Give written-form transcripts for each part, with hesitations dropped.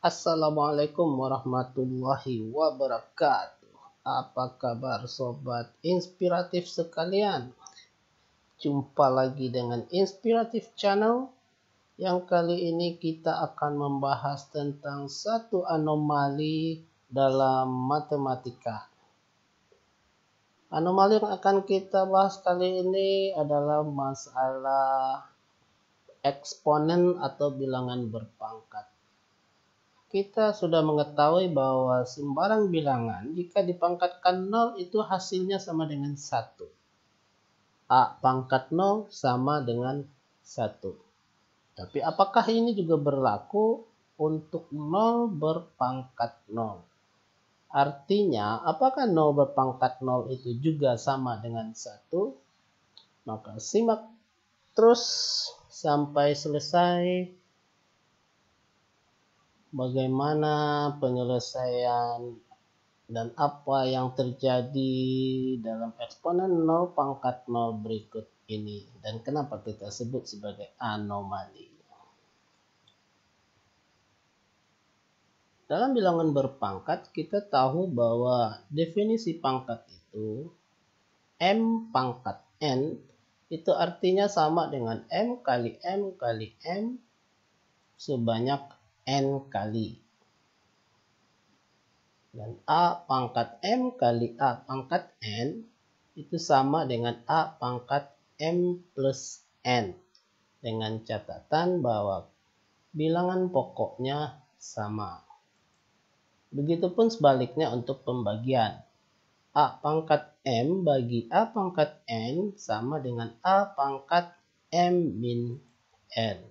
Assalamualaikum warahmatullahi wabarakatuh. Apa kabar sobat inspiratif sekalian? Jumpa lagi dengan Inspiratif Channel yang kali ini kita akan membahas tentang satu anomali dalam matematika. Anomali yang akan kita bahas kali ini adalah masalah eksponen atau bilangan berpangkat. Kita sudah mengetahui bahwa sembarang bilangan jika dipangkatkan 0 itu hasilnya sama dengan 1. A pangkat 0 sama dengan 1. Tapi apakah ini juga berlaku untuk 0 berpangkat 0? Artinya, apakah 0 berpangkat 0 itu juga sama dengan 1? Maka simak terus sampai selesai bagaimana penyelesaian dan apa yang terjadi dalam eksponen 0 pangkat 0 berikut ini dan kenapa kita sebut sebagai anomali. Dalam bilangan berpangkat kita tahu bahwa definisi pangkat itu M pangkat N itu artinya sama dengan M kali M kali M sebanyak N kali. Dan A pangkat M kali A pangkat N itu sama dengan A pangkat M plus N. Dengan catatan bahwa bilangan pokoknya sama. Begitupun sebaliknya untuk pembagian. A pangkat M bagi A pangkat N sama dengan A pangkat M min N.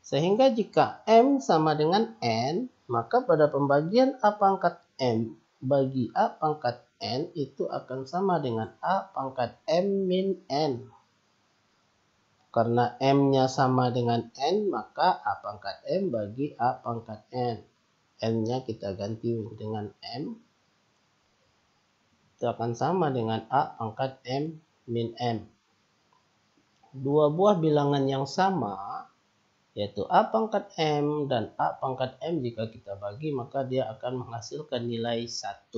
Sehingga jika M sama dengan N, maka pada pembagian A pangkat M bagi A pangkat N itu akan sama dengan A pangkat M min N. Karena M-nya sama dengan N, maka A pangkat M bagi A pangkat N. N-nya kita ganti dengan M. Itu akan sama dengan A pangkat M min M. Dua buah bilangan yang sama, yaitu A pangkat M dan A pangkat M jika kita bagi, maka dia akan menghasilkan nilai 1.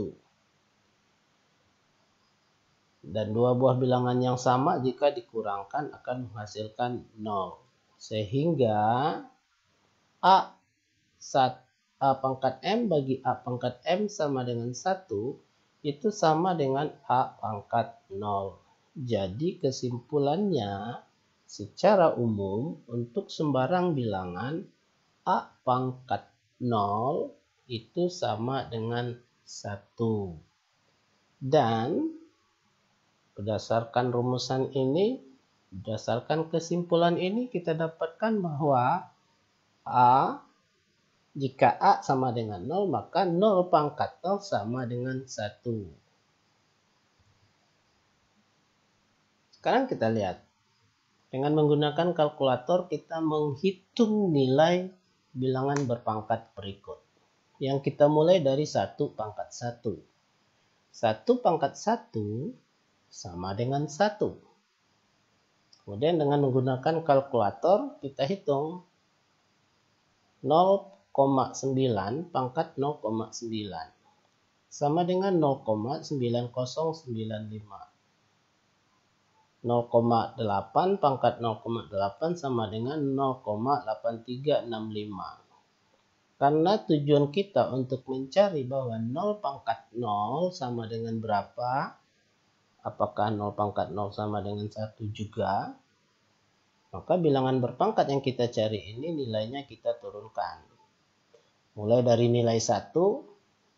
Dan dua buah bilangan yang sama jika dikurangkan akan menghasilkan 0. Sehingga A pangkat M bagi A pangkat M sama dengan 1 itu sama dengan A pangkat 0. Jadi kesimpulannya secara umum untuk sembarang bilangan A pangkat 0 itu sama dengan 1. Dan berdasarkan rumusan ini, berdasarkan kesimpulan ini kita dapatkan bahwa jika A sama dengan 0 maka 0 pangkat 0 sama dengan 1. Sekarang kita lihat. Dengan menggunakan kalkulator kita menghitung nilai bilangan berpangkat berikut. Yang kita mulai dari 1 pangkat 1. 1 pangkat 1 sama dengan 1. Kemudian dengan menggunakan kalkulator kita hitung 0,9 pangkat 0,9 sama dengan 0,9095. 0,8 pangkat 0,8 sama dengan 0,8365. Karena tujuan kita untuk mencari bahwa 0 pangkat 0 sama dengan berapa, apakah 0 pangkat 0 sama dengan 1 juga, maka bilangan berpangkat yang kita cari ini nilainya kita turunkan. Mulai dari nilai 1,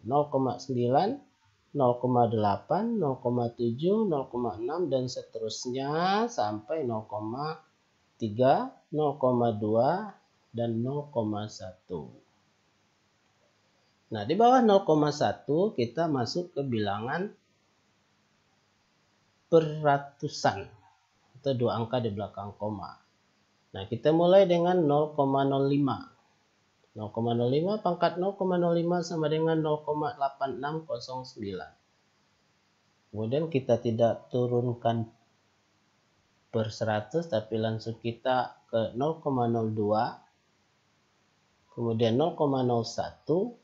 0,9, 0,8, 0,7, 0,6 dan seterusnya sampai 0,3, 0,2 dan 0,1. Nah, di bawah 0,1 kita masuk ke bilangan peratusan atau 2 angka di belakang koma. Nah, kita mulai dengan 0,05. 0,05 pangkat 0,05 sama dengan 0,8609. Kemudian kita tidak turunkan per 100 tapi langsung kita ke 0,02. kemudian 0,01.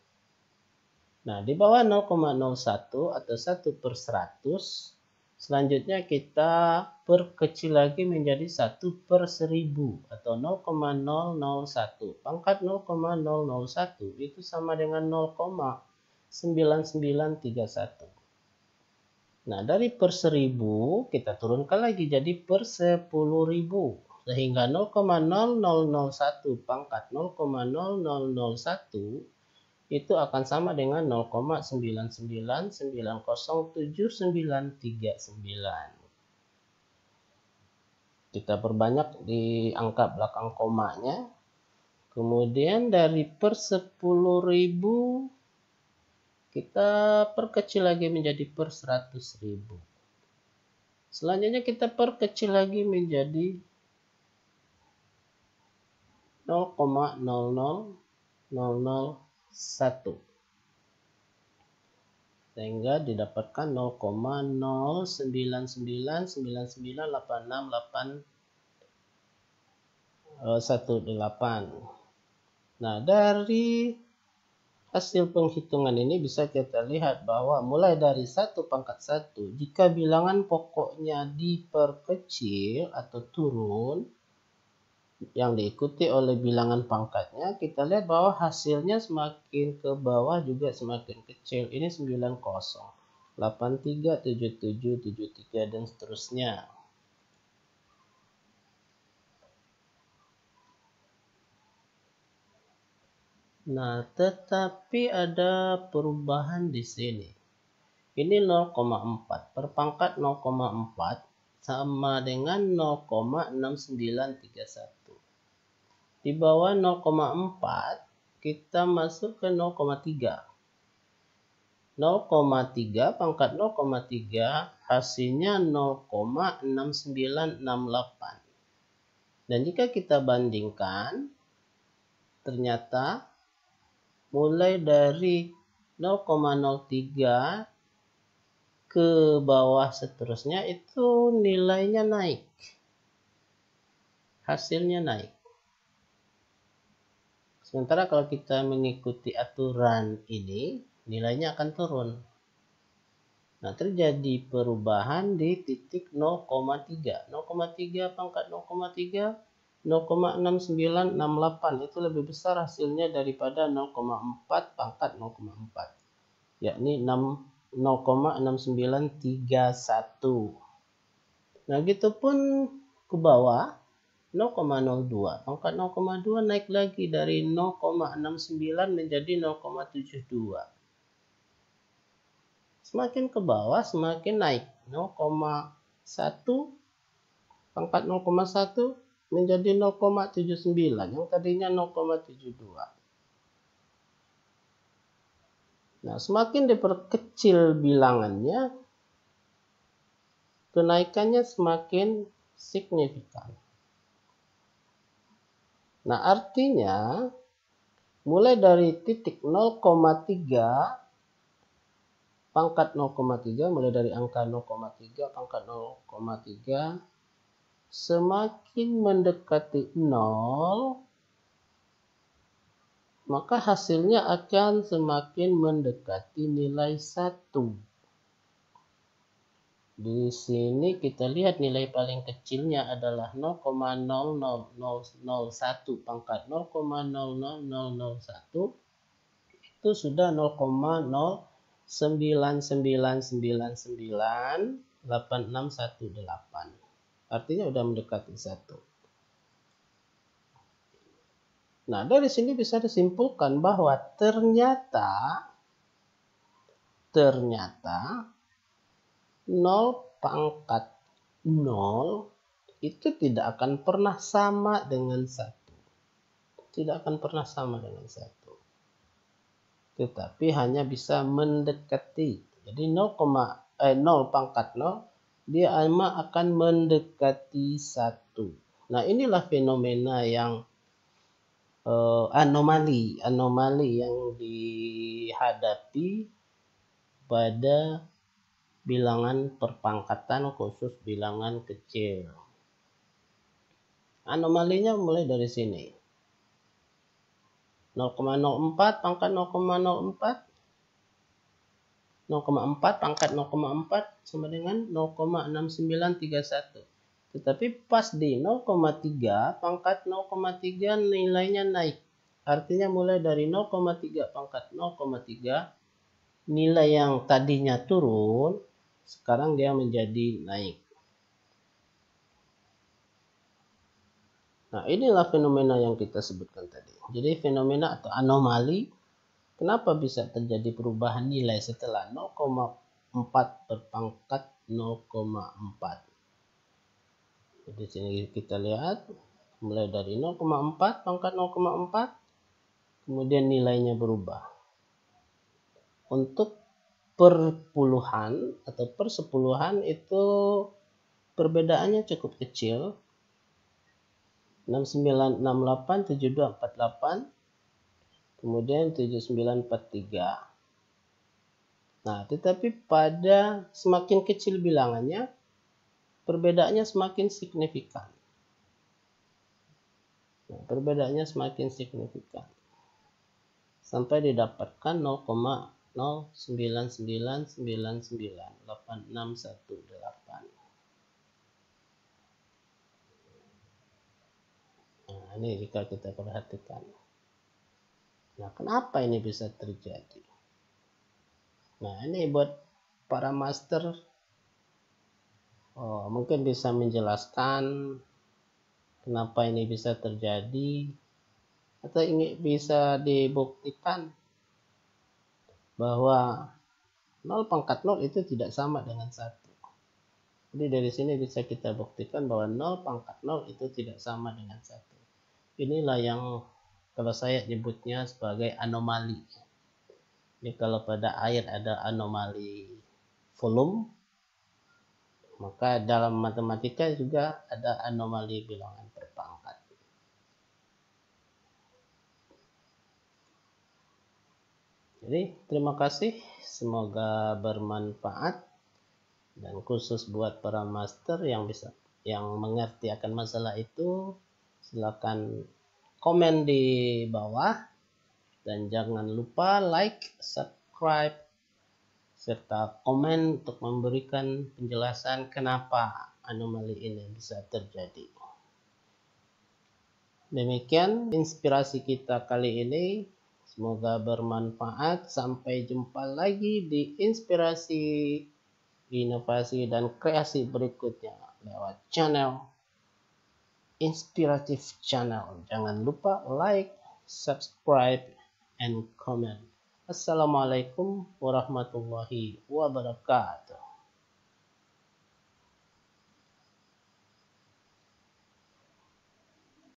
Nah, di bawah 0,01 atau 1/100, selanjutnya kita perkecil lagi menjadi 1/1000 atau 0,001. Pangkat 0,001 itu sama dengan 0,9931. Nah, dari per 1000 kita turunkan lagi jadi per 10.000. Sehingga 0,0001 pangkat 0,0001 itu akan sama dengan 0,999079939. Kita perbanyak di angka belakang komanya. Kemudian dari per 10.000 kita perkecil lagi menjadi per 100.000. Selanjutnya kita perkecil lagi menjadi 0,00001 sehingga didapatkan 0,0999898618. Nah, dari hasil penghitungan ini bisa kita lihat bahwa mulai dari 1/1, jika bilangan pokoknya diperkecil atau turun yang diikuti oleh bilangan pangkatnya, kita lihat bahwa hasilnya semakin ke bawah juga semakin kecil. Ini 90, 83, 77, 73 dan seterusnya. Nah, tetapi ada perubahan di sini. Ini 0,4 per pangkat 0,4 sama dengan 0,6931. Di bawah 0,4 kita masuk ke 0,3. 0,3 pangkat 0,3 hasilnya 0,6968. Dan jika kita bandingkan, ternyata mulai dari 0,03 ke bawah seterusnya itu nilainya naik. Hasilnya naik. Sementara kalau kita mengikuti aturan ini, nilainya akan turun. Nah, terjadi perubahan di titik 0,3. 0,3 pangkat 0,3, 0,6968 itu lebih besar hasilnya daripada 0,4 pangkat 0,4, yakni 0,6931. Nah, gitu pun ke bawah 0,02 pangkat 0,2 naik lagi dari 0,69 menjadi 0,72. Semakin ke bawah semakin naik 0,1 pangkat 0,1 menjadi 0,79 yang tadinya 0,72. Nah, semakin diperkecil bilangannya, kenaikannya semakin signifikan. Nah, artinya mulai dari titik 0,3 pangkat 0,3, mulai dari angka 0,3 pangkat 0,3 semakin mendekati 0, maka hasilnya akan semakin mendekati nilai 1. Di sini kita lihat nilai paling kecilnya adalah 0,00001 pangkat 0,00001 itu sudah 0,099998. Artinya sudah mendekati 1. Nah, dari sini bisa disimpulkan bahwa ternyata 0 pangkat 0 itu tidak akan pernah sama dengan 1. Tidak akan pernah sama dengan 1. Tetapi hanya bisa mendekati. Jadi 0 pangkat 0 dia akan mendekati 1. Nah, inilah fenomena yang anomali yang dihadapi pada bilangan perpangkatan khusus bilangan kecil. Anomalinya mulai dari sini. 0,04 pangkat 0,04. 0,4 pangkat 0,4 sama dengan 0,6931. Tetapi pas di 0,3 pangkat 0,3 nilainya naik. Artinya mulai dari 0,3 pangkat 0,3 nilai yang tadinya turun sekarang dia menjadi naik. Nah, inilah fenomena yang kita sebutkan tadi. Jadi fenomena atau anomali, kenapa bisa terjadi perubahan nilai setelah 0,4 berpangkat 0,4. Jadi sini kita lihat mulai dari 0,4 pangkat 0,4 kemudian nilainya berubah. Untuk perpuluhan atau persepuluhan itu perbedaannya cukup kecil. 6968 7248 kemudian 7943. Nah, tetapi pada semakin kecil bilangannya perbedaannya semakin signifikan. Nah, perbedaannya semakin signifikan sampai didapatkan 0,099998. Nah, ini jika kita perhatikan. Nah, kenapa ini bisa terjadi? Nah, ini buat para master mungkin bisa menjelaskan kenapa ini bisa terjadi, atau ini bisa dibuktikan bahwa 0 pangkat 0 itu tidak sama dengan 1. Jadi dari sini bisa kita buktikan bahwa 0 pangkat 0 itu tidak sama dengan 1. Inilah yang kalau saya nyebutnya sebagai anomali. Jadi kalau pada air ada anomali volume, maka dalam matematika juga ada anomali bilangan berpangkat. Jadi terima kasih, semoga bermanfaat, dan khusus buat para master yang mengerti akan masalah itu, silakan komen di bawah dan jangan lupa like, subscribe, serta komen untuk memberikan penjelasan kenapa anomali ini bisa terjadi. Demikian inspirasi kita kali ini, semoga bermanfaat. Sampai jumpa lagi di inspirasi, inovasi, dan kreasi berikutnya lewat channel Inspiratif Channel. Jangan lupa like, subscribe, and comment. Assalamualaikum warahmatullahi wabarakatuh.